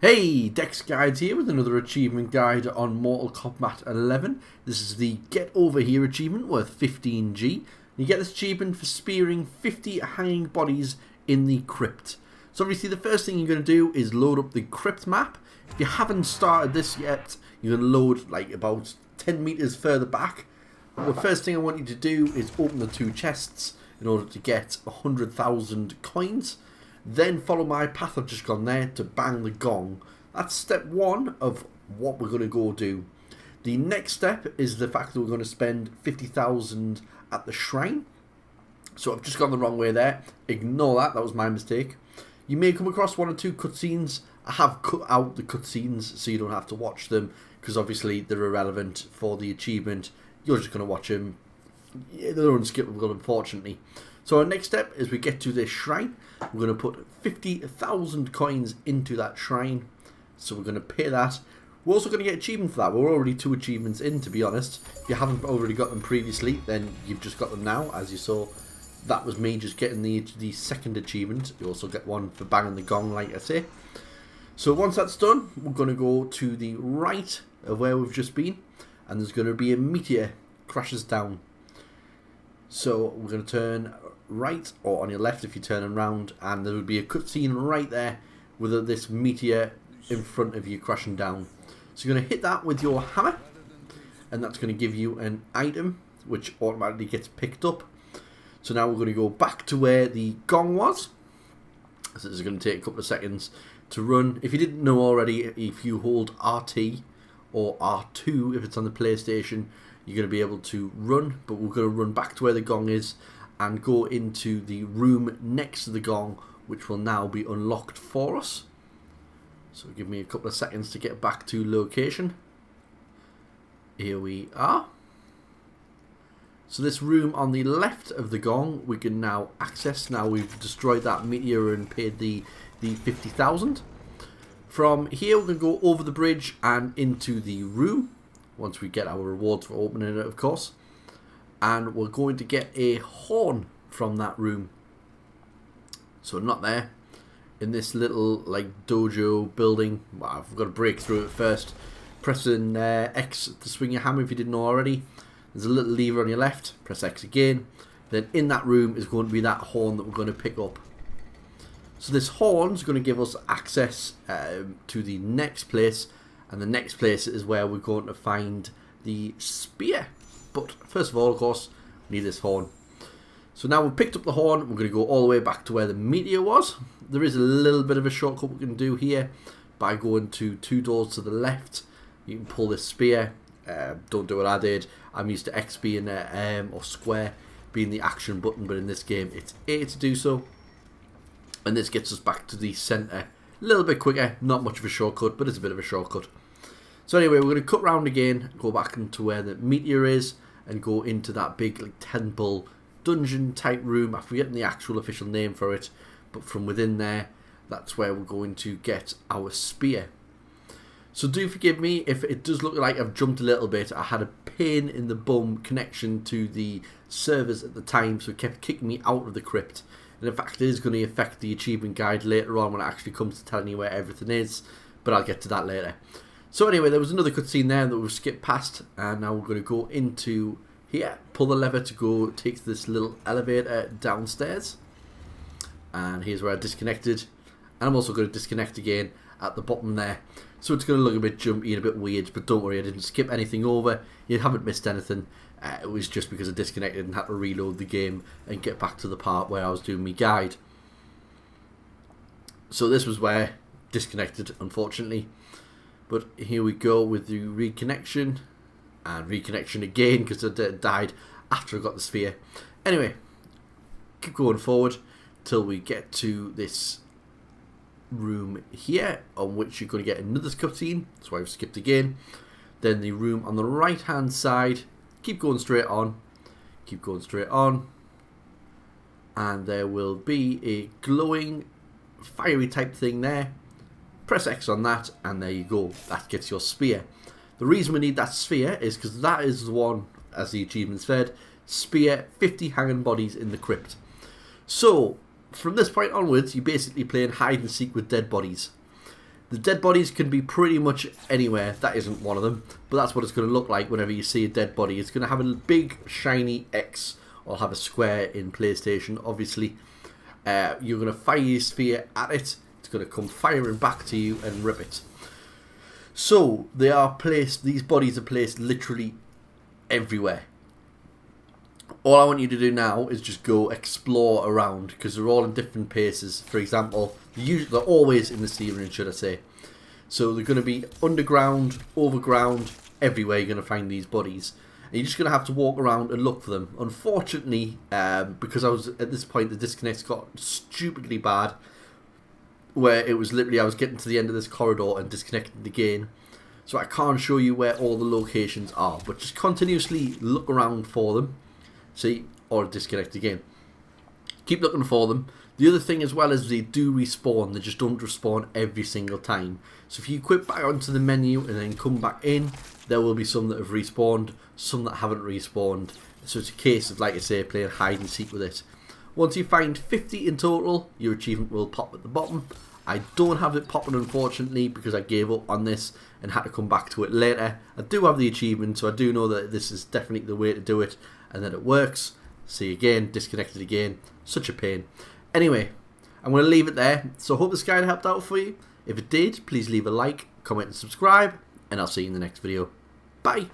Hey, Dex Guides here with another achievement guide on Mortal Kombat 11. This is the Get Over Here achievement worth 15G. You get this achievement for spearing 50 hanging bodies in the crypt. So obviously the first thing you're going to do is load up the crypt map. If you haven't started this yet, you're going to load like about 10 meters further back. The first thing I want you to do is open the two chests in order to get 100,000 coins. Then follow my path I've just gone there to bang the gong. That's step one of what we're going to go do. The next step is the fact that we're going to spend 50,000 at the shrine. So I've just gone the wrong way there. Ignore that, that was my mistake. You may come across one or two cutscenes. I have cut out the cutscenes so you don't have to watch them, because obviously they're irrelevant for the achievement. You're just going to watch them. They're unskippable, unfortunately. So our next step is we get to this shrine. We're going to put 50,000 coins into that shrine. So we're going to pay that. We're also going to get achievement for that. We're already 2 achievements in, to be honest. If you haven't already got them previously, then you've just got them now. As you saw, that was me just getting the second achievement. You also get one for banging the gong, like I say. So once that's done, we're going to go to the right of where we've just been. And there's going to be a meteor crashes down. So we're going to turn right, or on your left if you're turning around, and there would be a cutscene right there with this meteor in front of you crashing down. So you're going to hit that with your hammer, and that's going to give you an item which automatically gets picked up. So now we're going to go back to where the gong was. So this is going to take a couple of seconds to run. If you didn't know already, if you hold RT or R2 if it's on the PlayStation, you're going to be able to run, but we're going to run back to where the gong is and go into the room next to the gong, which will now be unlocked for us. So give me a couple of seconds to get back to location. Here we are. So this room on the left of the gong we can now access. Now we've destroyed that meteor and paid the 50,000. From here we're going to go over the bridge and into the room, once we get our rewards for opening it, of course. And we're going to get a horn from that room. So not there. In this little like dojo building. Well, I've got to break through it first. Pressing X to swing your hammer if you didn't know already. There's a little lever on your left. Press X again. Then in that room is going to be that horn that we're going to pick up. So this horn is going to give us access to the next place. And the next place is where we're going to find the spear. But first of all, of course, we need this horn. So now we've picked up the horn, we're going to go all the way back to where the meteor was. There is a little bit of a shortcut we can do here by going to 2 doors to the left. You can pull this spear. Don't do what I did. I'm used to X being or square being the action button, but in this game it's A to do so. And this gets us back to the centre. A little bit quicker, not much of a shortcut, but it's a bit of a shortcut. So anyway, we're going to cut round again, go back into where the meteor is, and go into that big like temple dungeon type room. I'm forgetting the actual official name for it, but from within there, that's where we're going to get our spear. So do forgive me if it does look like I've jumped a little bit. I had a pain in the bum connection to the servers at the time, so it kept kicking me out of the crypt. And in fact, it is going to affect the achievement guide later on when it actually comes to telling you where everything is, but I'll get to that later. So anyway, there was another cutscene there that we've skipped past, and now we're going to go into here, pull the lever to go take this little elevator downstairs. And here's where I disconnected, and I'm also going to disconnect again at the bottom there. So it's going to look a bit jumpy and a bit weird, but don't worry, I didn't skip anything over. You haven't missed anything. It was just because I disconnected and had to reload the game and get back to the part where I was doing my guide. So this was where disconnected, unfortunately. But here we go with the reconnection, and reconnection again because I died after I got the sphere. Anyway, keep going forward till we get to this room here, on which you're going to get another cutscene. That's why I've skipped again. Then the room on the right hand side. Keep going straight on. Keep going straight on. And there will be a glowing, fiery type thing there. Press X on that, and there you go. That gets your spear. The reason we need that sphere is because that is the one, as the achievement said, spear 50 hanging bodies in the crypt. So, from this point onwards, you're basically playing hide and seek with dead bodies. The dead bodies can be pretty much anywhere. That isn't one of them, but that's what it's going to look like whenever you see a dead body. It's going to have a big shiny X, or have a square in PlayStation, obviously. You're going to fire your sphere at it. It's going to come firing back to you and rip it. So they are placed. These bodies are placed literally everywhere. All I want you to do now is just go explore around, because they're all in different paces. For example, they're always in the steering, should I say. So they're going to be underground, overground, everywhere you're going to find these bodies. And you're just going to have to walk around and look for them. Unfortunately, because I was at this point, the disconnects got stupidly bad, where it was literally, I was getting to the end of this corridor and disconnected again. So I can't show you where all the locations are, but just continuously look around for them. See, or disconnect again. Keep looking for them. The other thing as well is they do respawn. They just don't respawn every single time. So if you quit back onto the menu and then come back in, there will be some that have respawned, some that haven't respawned. So it's a case of, like I say, playing hide and seek with it. Once you find 50 in total, your achievement will pop at the bottom. I don't have it popping, unfortunately, because I gave up on this and had to come back to it later. I do have the achievement, so I do know that this is definitely the way to do it, and that it works. See again, disconnected again. Such a pain. Anyway, I'm going to leave it there. So hope this guide helped out for you. If it did, please leave a like, comment and subscribe, and I'll see you in the next video. Bye!